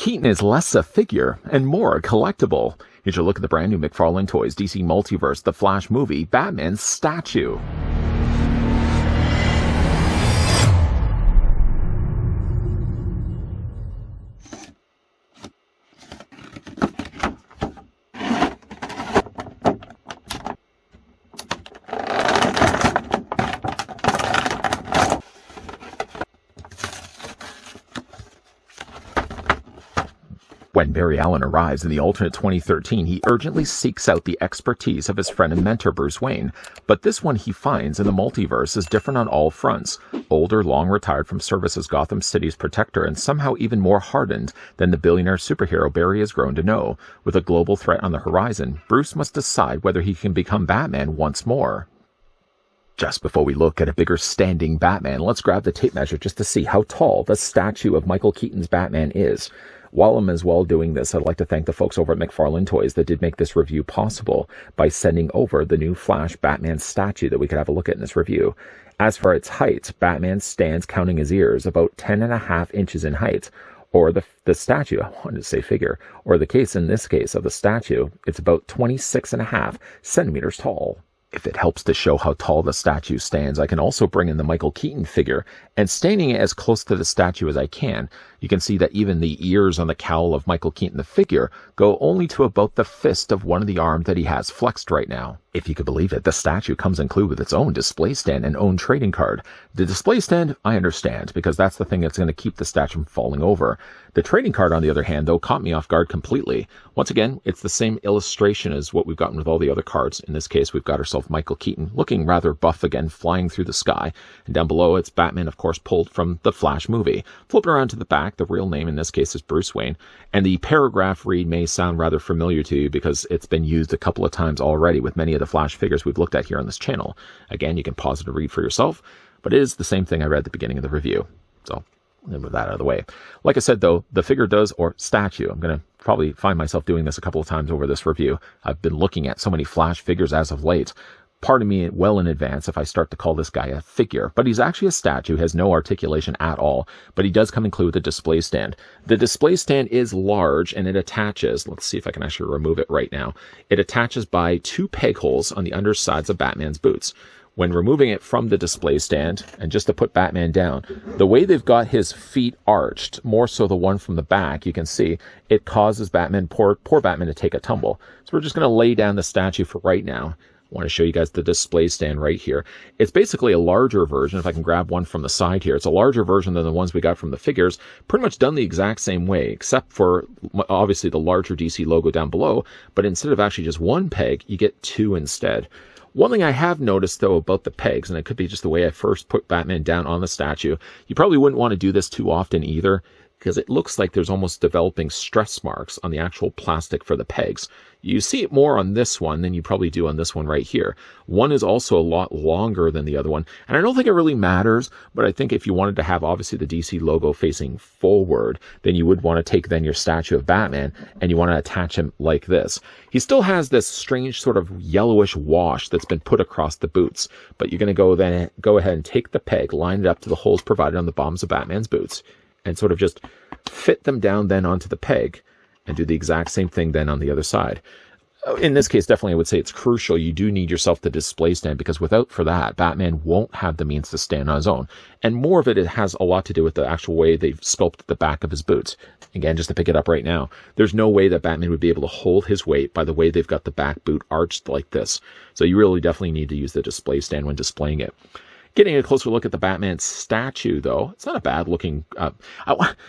Keaton is less a figure and more a collectible. Here's a look at the brand new McFarlane Toys DC Multiverse, The Flash movie, Batman's statue. When Barry Allen arrives in the alternate 2013, he urgently seeks out the expertise of his friend and mentor Bruce Wayne. But this one he finds in the multiverse is different on all fronts. Older, long retired from service as Gotham City's protector, and somehow even more hardened than the billionaire superhero Barry has grown to know. With a global threat on the horizon, Bruce must decide whether he can become Batman once more. Just before we look at a bigger standing Batman, let's grab the tape measure just to see how tall the statue of Michael Keaton's Batman is. While I'm as well doing this, I'd like to thank the folks over at McFarlane Toys that did make this review possible by sending over the new Flash Batman statue that we could have a look at in this review. As for its height, Batman stands, counting his ears, about 10.5 inches in height. Or the statue, I wanted to say figure, or the case in this case of the statue, it's about 26.5 centimeters tall. If it helps to show how tall the statue stands, I can also bring in the Michael Keaton figure, and standing as close to the statue as I can, you can see that even the ears on the cowl of Michael Keaton the figure go only to about the fist of one of the arms that he has flexed right now. If you could believe it, the statue comes included with its own display stand and own trading card. The display stand, I understand, because that's the thing that's going to keep the statue from falling over. The trading card, on the other hand, though, caught me off guard completely. Once again, it's the same illustration as what we've gotten with all the other cards. In this case, we've got ourselves Michael Keaton, looking rather buff again, flying through the sky. And down below, it's Batman, of course, pulled from the Flash movie. Flipping around to the back, the real name in this case is Bruce Wayne. And the paragraph read may sound rather familiar to you because it's been used a couple of times already with many of the Flash figures we've looked at here on this channel. Again, you can pause it to read for yourself, but it is the same thing I read at the beginning of the review. So, with that out of the way. Like I said, though, the figure does, or statue, I'm going to probably find myself doing this a couple of times over this review. I've been looking at so many Flash figures as of late. Pardon me well in advance if I start to call this guy a figure, but he's actually a statue, has no articulation at all, but he does come included with a display stand. The display stand is large and it attaches, let's see if I can actually remove it right now. It attaches by 2 peg holes on the undersides of Batman's boots. When removing it from the display stand, and just to put Batman down, the way they've got his feet arched, more so the one from the back, you can see, it causes poor Batman to take a tumble. So we're just going to lay down the statue for right now. I want to show you guys the display stand right here. It's basically a larger version. If I can grab one from the side here, it's a larger version than the ones we got from the figures. Pretty much done the exact same way, except for obviously the larger DC logo down below. But instead of actually just 1 peg, you get 2 instead. One thing I have noticed, though, about the pegs, and it could be just the way I first put Batman down on the statue, you probably wouldn't want to do this too often either, because it looks like there's almost developing stress marks on the actual plastic for the pegs. You see it more on this one than you probably do on this one right here. One is also a lot longer than the other one, and I don't think it really matters, but I think if you wanted to have obviously the DC logo facing forward, then you would want to take then your statue of Batman and you want to attach him like this. He still has this strange sort of yellowish wash that's been put across the boots, but you're going to go ahead and take the peg, line it up to the holes provided on the bottoms of Batman's boots, and sort of just fit them down then onto the peg and do the exact same thing then on the other side. In this case, definitely I would say it's crucial. You do need yourself the display stand, because without for that, Batman won't have the means to stand on his own. And more of it has a lot to do with the actual way they've sculpted the back of his boots. Again, just to pick it up right now, there's no way that Batman would be able to hold his weight by the way they've got the back boot arched like this. So you really definitely need to use the display stand when displaying it. Getting a closer look at the Batman statue, though, it's not a bad looking...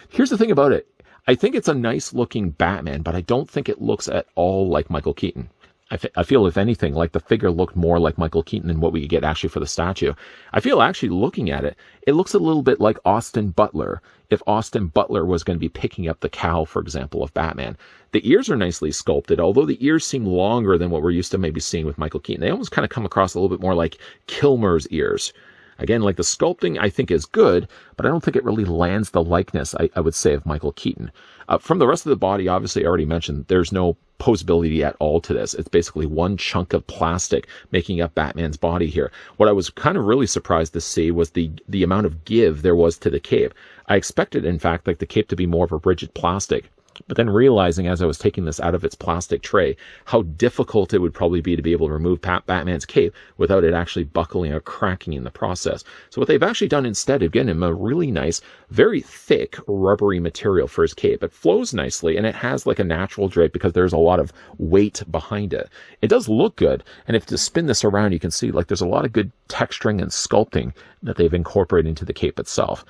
here's the thing about it. I think it's a nice looking Batman, but I don't think it looks at all like Michael Keaton. I feel, if anything, like the figure looked more like Michael Keaton than what we get actually for the statue. I feel actually looking at it, it looks a little bit like Austin Butler, if Austin Butler was going to be picking up the cowl, for example, of Batman. The ears are nicely sculpted, although the ears seem longer than what we're used to maybe seeing with Michael Keaton. They almost kind of come across a little bit more like Kilmer's ears. Again, like the sculpting, I think is good, but I don't think it really lands the likeness, I would say, of Michael Keaton. From the rest of the body, obviously, I already mentioned, there's no posability at all to this. It's basically one chunk of plastic making up Batman's body here. What I was kind of really surprised to see was the amount of give there was to the cape. I expected, in fact, like the cape to be more of a rigid plastic. But then realizing as I was taking this out of its plastic tray, how difficult it would probably be to be able to remove Batman's cape without it actually buckling or cracking in the process. So what they've actually done instead, again, in a really nice, very thick, rubbery material for his cape. It flows nicely, and it has like a natural drape because there's a lot of weight behind it. It does look good, and if to spin this around, you can see like there's a lot of good texturing and sculpting that they've incorporated into the cape itself.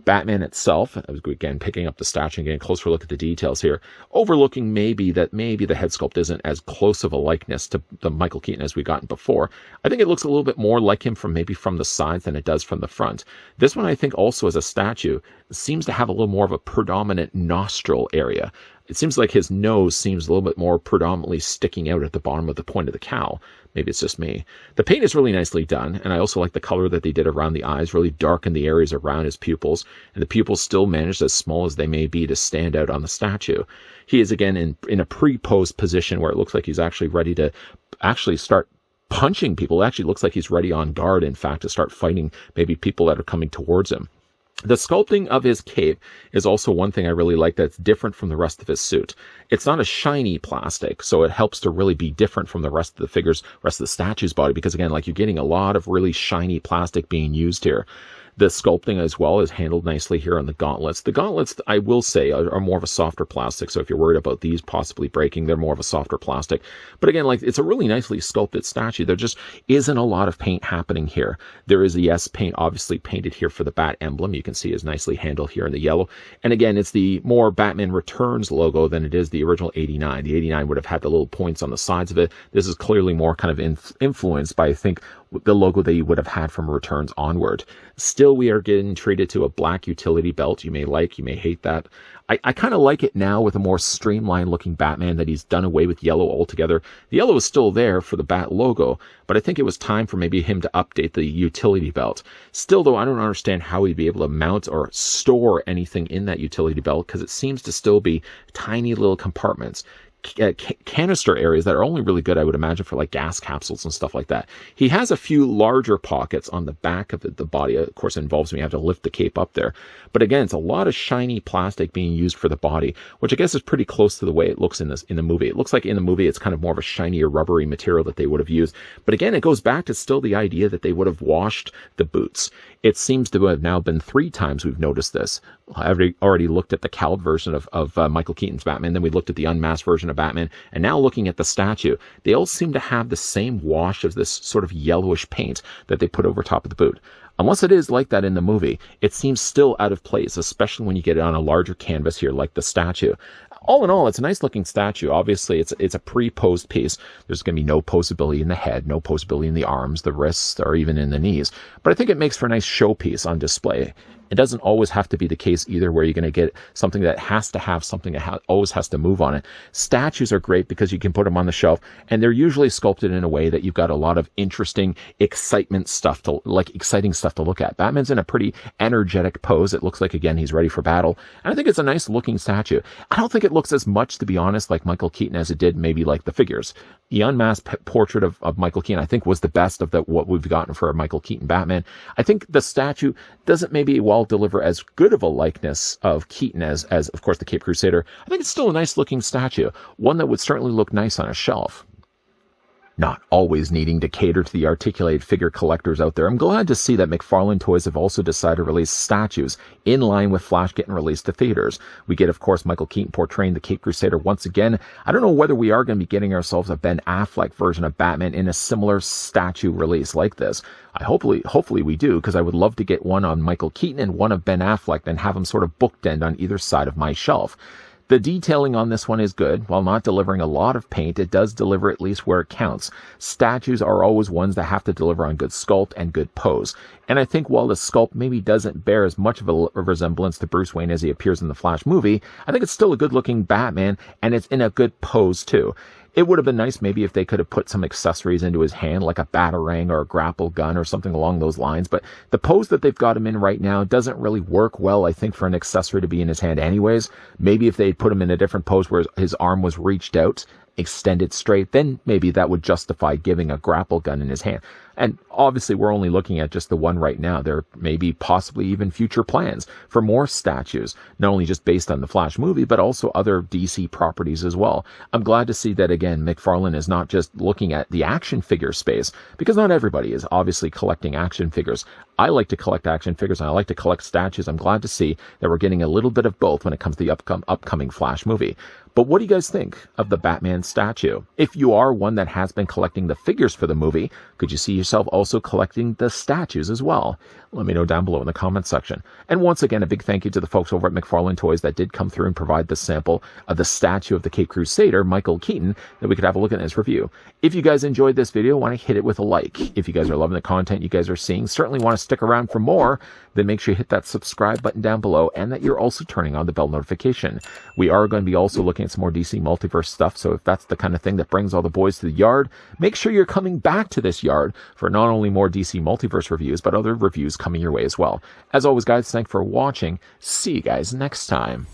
Batman itself, I was again picking up the statue and getting a closer look at the details here, overlooking maybe the head sculpt isn't as close of a likeness to the Michael Keaton as we've gotten before. I think it looks a little bit more like him from the sides than it does from the front. This one, I think, also as a statue, seems to have a little more of a predominant nostril area. It seems like his nose seems a little bit more predominantly sticking out at the bottom of the point of the cowl. Maybe it's just me. The paint is really nicely done, and I also like the color that they did around the eyes, really darkened the areas around his pupils, and the pupils still managed, as small as they may be, to stand out on the statue. He is, again, in a pre-posed position where it looks like he's actually ready to actually start punching people. It actually looks like he's ready on guard, in fact, to start fighting maybe people that are coming towards him. The sculpting of his cape is also one thing I really like that's different from the rest of his suit. It's not a shiny plastic, so it helps to really be different from the rest of the statue's body, because again, like, you're getting a lot of really shiny plastic being used here. The sculpting as well is handled nicely here on the gauntlets. The gauntlets, I will say, are more of a softer plastic, so if you're worried about these possibly breaking, they're more of a softer plastic. But again, like, it's a really nicely sculpted statue. There just isn't a lot of paint happening here. There is, yes, paint obviously painted here for the Bat emblem. You can see it's nicely handled here in the yellow. And again, it's the more Batman Returns logo than it is the original 89. The 89 would have had the little points on the sides of it. This is clearly more kind of influenced by, I think, the logo that you would have had from Returns onward. Still, we are getting treated to a black utility belt. You may like, you may hate that. I kind of like it now with a more streamlined looking Batman, that he's done away with yellow altogether. The yellow is still there for the Bat logo, but I think it was time for maybe him to update the utility belt. Still, though, I don't understand how he'd be able to mount or store anything in that utility belt, because it seems to still be tiny little compartments. Canister areas that are only really good, I would imagine, for like gas capsules and stuff like that. He has a few larger pockets on the back of the body. Of course, it involves me having to lift the cape up there. But again, it's a lot of shiny plastic being used for the body, which I guess is pretty close to the way it looks in the movie. It looks like in the movie it's kind of more of a shiny or rubbery material that they would have used. But again, it goes back to still the idea that they would have washed the boots. It seems to have now been 3 times we've noticed this. I've already looked at the cowled version of Michael Keaton's Batman, then we looked at the unmasked version of Batman, and now looking at the statue, they all seem to have the same wash of this sort of yellowish paint that they put over top of the boot. Unless it is like that in the movie, it seems still out of place, especially when you get it on a larger canvas here like the statue. All in all, it's a nice looking statue. Obviously, it's a pre-posed piece. There's going to be no posability in the head, no posability in the arms, the wrists, or even in the knees. But I think it makes for a nice showpiece on display. It doesn't always have to be the case either, where you're going to get something that has to have something that always has to move on it. Statues are great because you can put them on the shelf, and they're usually sculpted in a way that you've got a lot of interesting, exciting stuff to look at. Batman's in a pretty energetic pose. It looks like, again, he's ready for battle. And I think it's a nice looking statue. I don't think it looks as much, to be honest, like Michael Keaton as it did maybe like the figures. The unmasked portrait of Michael Keaton, I think, was the best of what we've gotten for a Michael Keaton Batman. I think the statue doesn't maybe deliver as good of a likeness of Keaton as of course the Cape Crusader. I think it's still a nice looking statue, one that would certainly look nice on a shelf. Not always needing to cater to the articulated figure collectors out there, I'm glad to see that McFarlane Toys have also decided to release statues in line with Flash getting released to theaters. We get, of course, Michael Keaton portraying the Cape Crusader once again. I don't know whether we are going to be getting ourselves a Ben Affleck version of Batman in a similar statue release like this. Hopefully we do, because I would love to get one on Michael Keaton and one of Ben Affleck, then have them sort of bookend on either side of my shelf. The detailing on this one is good. While not delivering a lot of paint, it does deliver at least where it counts. Statues are always ones that have to deliver on good sculpt and good pose. And I think while the sculpt maybe doesn't bear as much of a resemblance to Bruce Wayne as he appears in the Flash movie, I think it's still a good-looking Batman, and it's in a good pose too. It would have been nice maybe if they could have put some accessories into his hand, like a batarang or a grapple gun or something along those lines. But the pose that they've got him in right now doesn't really work well, I think, for an accessory to be in his hand anyways. Maybe if they put him in a different pose where his arm was reached out, extended straight, then maybe that would justify giving a grapple gun in his hand. And obviously, we're only looking at just the one right now. There may be possibly even future plans for more statues, not only just based on the Flash movie, but also other DC properties as well. I'm glad to see that, again, McFarlane is not just looking at the action figure space, because not everybody is obviously collecting action figures. I like to collect action figures, and I like to collect statues. I'm glad to see that we're getting a little bit of both when it comes to the upcoming Flash movie. But what do you guys think of the Batman statue? If you are one that has been collecting the figures for the movie, could you see yourself also collecting the statues as well? Let me know down below in the comments section. And once again, a big thank you to the folks over at McFarlane Toys that did come through and provide the sample of the statue of the Cape Crusader, Michael Keaton, that we could have a look at in his review. If you guys enjoyed this video, want to hit it with a like. If you guys are loving the content you guys are seeing, certainly want to stick around for more, then make sure you hit that subscribe button down below and that you're also turning on the bell notification. We are going to be also looking at some more DC Multiverse stuff, so if that's the kind of thing that brings all the boys to the yard, make sure you're coming back to this yard for not only more DC Multiverse reviews, but other reviews coming your way as well. As always, guys, thanks for watching. See you guys next time.